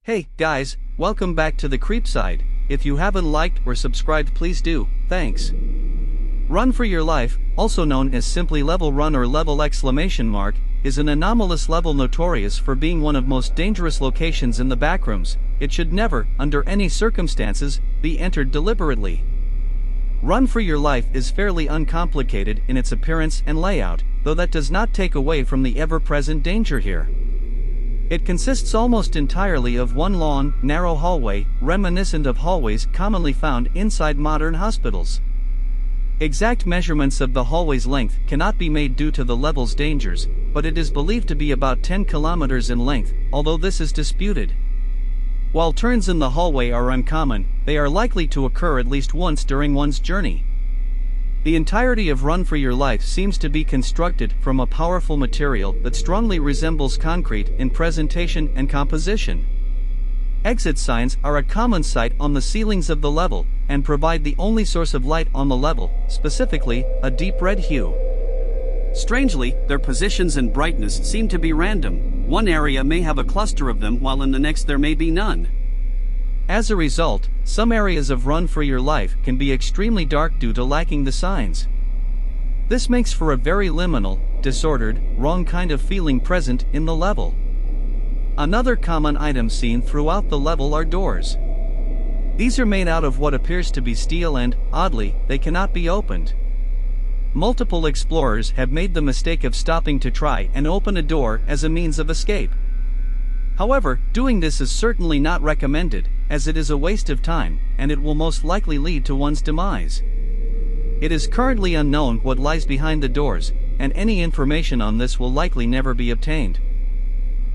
Hey, guys, welcome back to the Creepside. If you haven't liked or subscribed, please do, thanks. Run for Your Life, also known as simply Level Run or Level exclamation mark, is an anomalous level notorious for being one of most dangerous locations in the backrooms. It should never, under any circumstances, be entered deliberately. Run for Your Life is fairly uncomplicated in its appearance and layout, though that does not take away from the ever-present danger here. It consists almost entirely of one long, narrow hallway, reminiscent of hallways commonly found inside modern hospitals. Exact measurements of the hallway's length cannot be made due to the level's dangers, but it is believed to be about 10 kilometers in length, although this is disputed. While turns in the hallway are uncommon, they are likely to occur at least once during one's journey. The entirety of Run for Your Life seems to be constructed from a powerful material that strongly resembles concrete in presentation and composition. Exit signs are a common sight on the ceilings of the level, and provide the only source of light on the level, specifically, a deep red hue. Strangely, their positions and brightness seem to be random. One area may have a cluster of them while in the next there may be none. As a result, some areas of Run for Your Life can be extremely dark due to lacking the signs. This makes for a very liminal, disordered, wrong kind of feeling present in the level. Another common item seen throughout the level are doors. These are made out of what appears to be steel and, oddly, they cannot be opened. Multiple explorers have made the mistake of stopping to try and open a door as a means of escape. However, doing this is certainly not recommended, as it is a waste of time, and it will most likely lead to one's demise. It is currently unknown what lies behind the doors, and any information on this will likely never be obtained.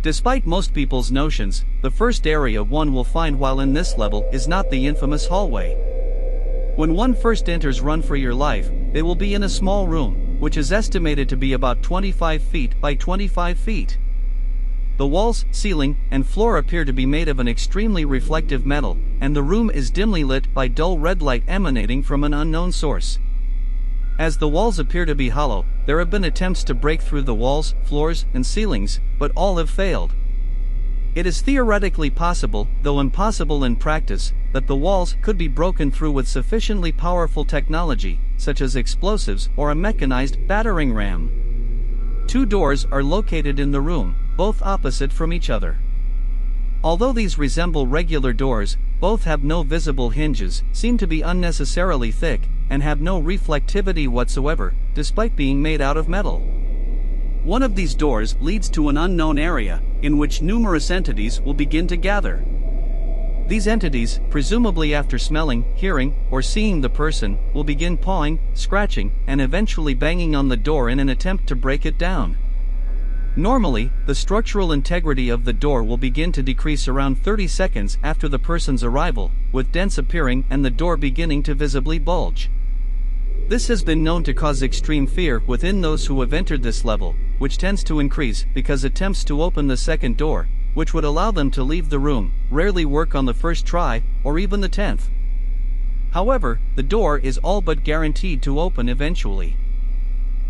Despite most people's notions, the first area one will find while in this level is not the infamous hallway. When one first enters Run for Your Life, they will be in a small room, which is estimated to be about 25 feet by 25 feet. The walls, ceiling, and floor appear to be made of an extremely reflective metal, and the room is dimly lit by dull red light emanating from an unknown source. As the walls appear to be hollow, there have been attempts to break through the walls, floors, and ceilings, but all have failed. It is theoretically possible, though impossible in practice, that the walls could be broken through with sufficiently powerful technology, such as explosives or a mechanized battering ram. Two doors are located in the room, both opposite from each other. Although these resemble regular doors, both have no visible hinges, seem to be unnecessarily thick, and have no reflectivity whatsoever, despite being made out of metal. One of these doors leads to an unknown area, in which numerous entities will begin to gather. These entities, presumably after smelling, hearing, or seeing the person, will begin pawing, scratching, and eventually banging on the door in an attempt to break it down. Normally, the structural integrity of the door will begin to decrease around 30 seconds after the person's arrival, with dents appearing and the door beginning to visibly bulge. This has been known to cause extreme fear within those who have entered this level, which tends to increase because attempts to open the second door, which would allow them to leave the room, rarely work on the first try, or even the 10th. However, the door is all but guaranteed to open eventually.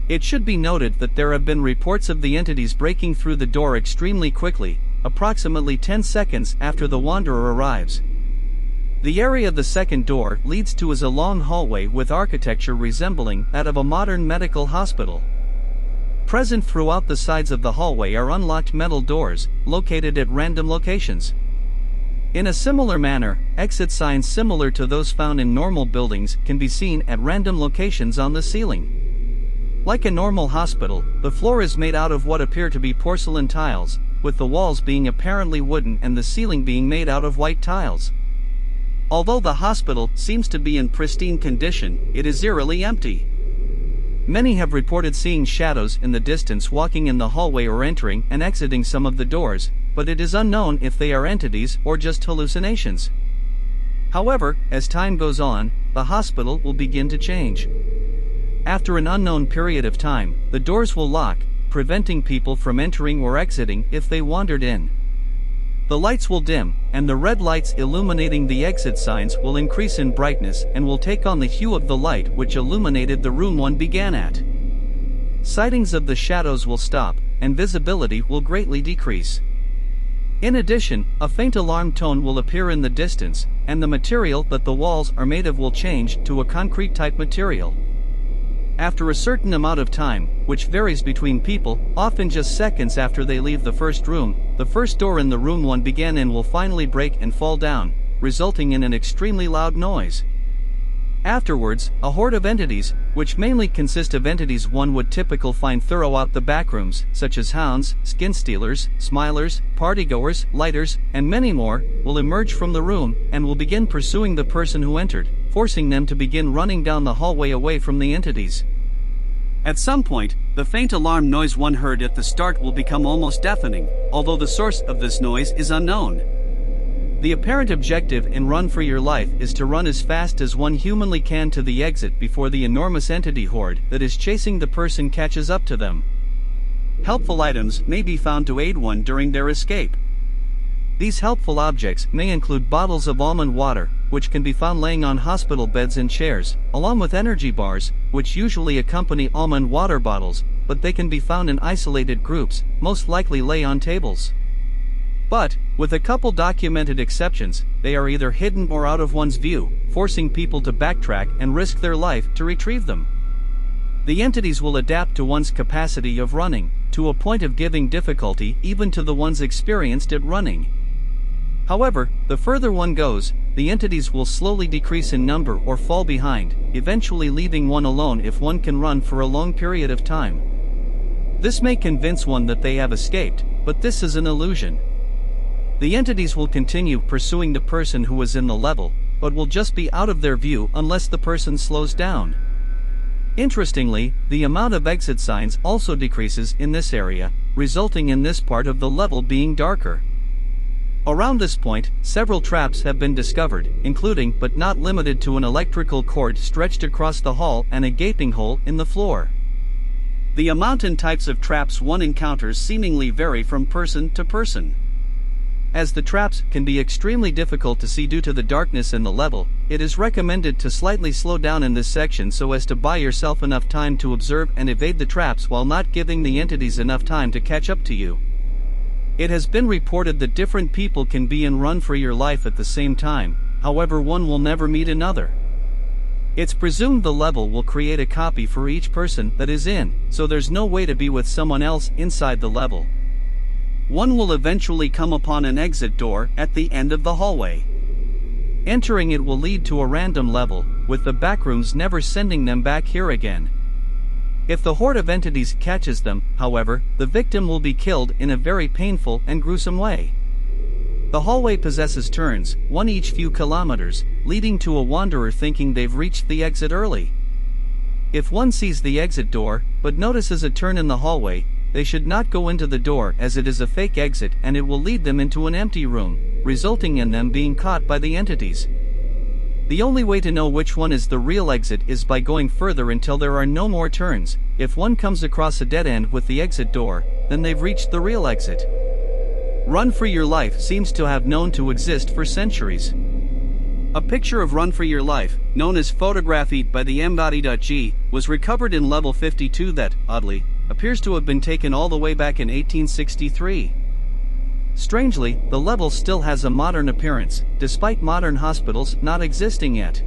It should be noted that there have been reports of the entities breaking through the door extremely quickly, approximately 10 seconds after the wanderer arrives. The area the second door leads to is a long hallway with architecture resembling that of a modern medical hospital. Present throughout the sides of the hallway are unlocked metal doors, located at random locations. In a similar manner, exit signs similar to those found in normal buildings can be seen at random locations on the ceiling. Like a normal hospital, the floor is made out of what appear to be porcelain tiles, with the walls being apparently wooden and the ceiling being made out of white tiles. Although the hospital seems to be in pristine condition, it is eerily empty. Many have reported seeing shadows in the distance walking in the hallway or entering and exiting some of the doors, but it is unknown if they are entities or just hallucinations. However, as time goes on, the hospital will begin to change. After an unknown period of time, the doors will lock, preventing people from entering or exiting if they wandered in. The lights will dim, and the red lights illuminating the exit signs will increase in brightness and will take on the hue of the light which illuminated the room one began at. Sightings of the shadows will stop, and visibility will greatly decrease. In addition, a faint alarm tone will appear in the distance, and the material that the walls are made of will change to a concrete-type material. After a certain amount of time, which varies between people, often just seconds after they leave the first room, the first door in the room one began in will finally break and fall down, resulting in an extremely loud noise. Afterwards, a horde of entities, which mainly consist of entities one would typically find throughout the backrooms, such as hounds, skin stealers, smilers, partygoers, lighters, and many more, will emerge from the room and will begin pursuing the person who entered, forcing them to begin running down the hallway away from the entities. At some point, the faint alarm noise one heard at the start will become almost deafening, although the source of this noise is unknown. The apparent objective in Run for Your Life is to run as fast as one humanly can to the exit before the enormous entity horde that is chasing the person catches up to them. Helpful items may be found to aid one during their escape. These helpful objects may include bottles of almond water, which can be found laying on hospital beds and chairs, along with energy bars, which usually accompany almond water bottles, but they can be found in isolated groups, most likely lay on tables. But, with a couple documented exceptions, they are either hidden or out of one's view, forcing people to backtrack and risk their life to retrieve them. The entities will adapt to one's capacity of running, to a point of giving difficulty even to the ones experienced at running. However, the further one goes, the entities will slowly decrease in number or fall behind, eventually leaving one alone if one can run for a long period of time. This may convince one that they have escaped, but this is an illusion. The entities will continue pursuing the person who is in the level, but will just be out of their view unless the person slows down. Interestingly, the amount of exit signs also decreases in this area, resulting in this part of the level being darker. Around this point, several traps have been discovered, including but not limited to an electrical cord stretched across the hall and a gaping hole in the floor. The amount and types of traps one encounters seemingly vary from person to person. As the traps can be extremely difficult to see due to the darkness in the level, it is recommended to slightly slow down in this section so as to buy yourself enough time to observe and evade the traps while not giving the entities enough time to catch up to you. It has been reported that different people can be in Run for Your Life at the same time, however one will never meet another. It's presumed the level will create a copy for each person that is in, so there's no way to be with someone else inside the level. One will eventually come upon an exit door at the end of the hallway. Entering it will lead to a random level, with the backrooms never sending them back here again. If the horde of entities catches them, however, the victim will be killed in a very painful and gruesome way. The hallway possesses turns, one each few kilometers, leading to a wanderer thinking they've reached the exit early. If one sees the exit door, but notices a turn in the hallway, they should not go into the door as it is a fake exit and it will lead them into an empty room, resulting in them being caught by the entities. The only way to know which one is the real exit is by going further until there are no more turns. If one comes across a dead end with the exit door, then they've reached the real exit. Run for Your Life seems to have known to exist for centuries. A picture of Run for Your Life, known as Photographied by the Embody.g, was recovered in level 52 that, oddly, appears to have been taken all the way back in 1863. Strangely, the level still has a modern appearance, despite modern hospitals not existing yet.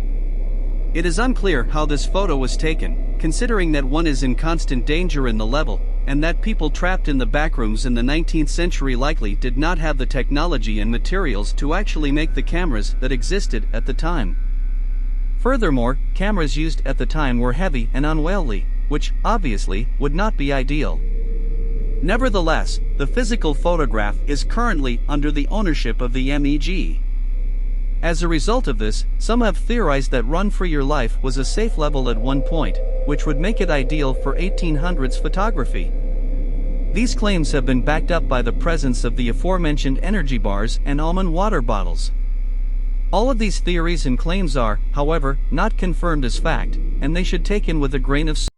It is unclear how this photo was taken, considering that one is in constant danger in the level, and that people trapped in the backrooms in the 19th century likely did not have the technology and materials to actually make the cameras that existed at the time. Furthermore, cameras used at the time were heavy and unwieldy, which, obviously, would not be ideal. Nevertheless, the physical photograph is currently under the ownership of the MEG. As a result of this, some have theorized that Run for Your Life was a safe level at one point, which would make it ideal for 1800s photography. These claims have been backed up by the presence of the aforementioned energy bars and almond water bottles. All of these theories and claims are, however, not confirmed as fact, and they should be taken with a grain of salt.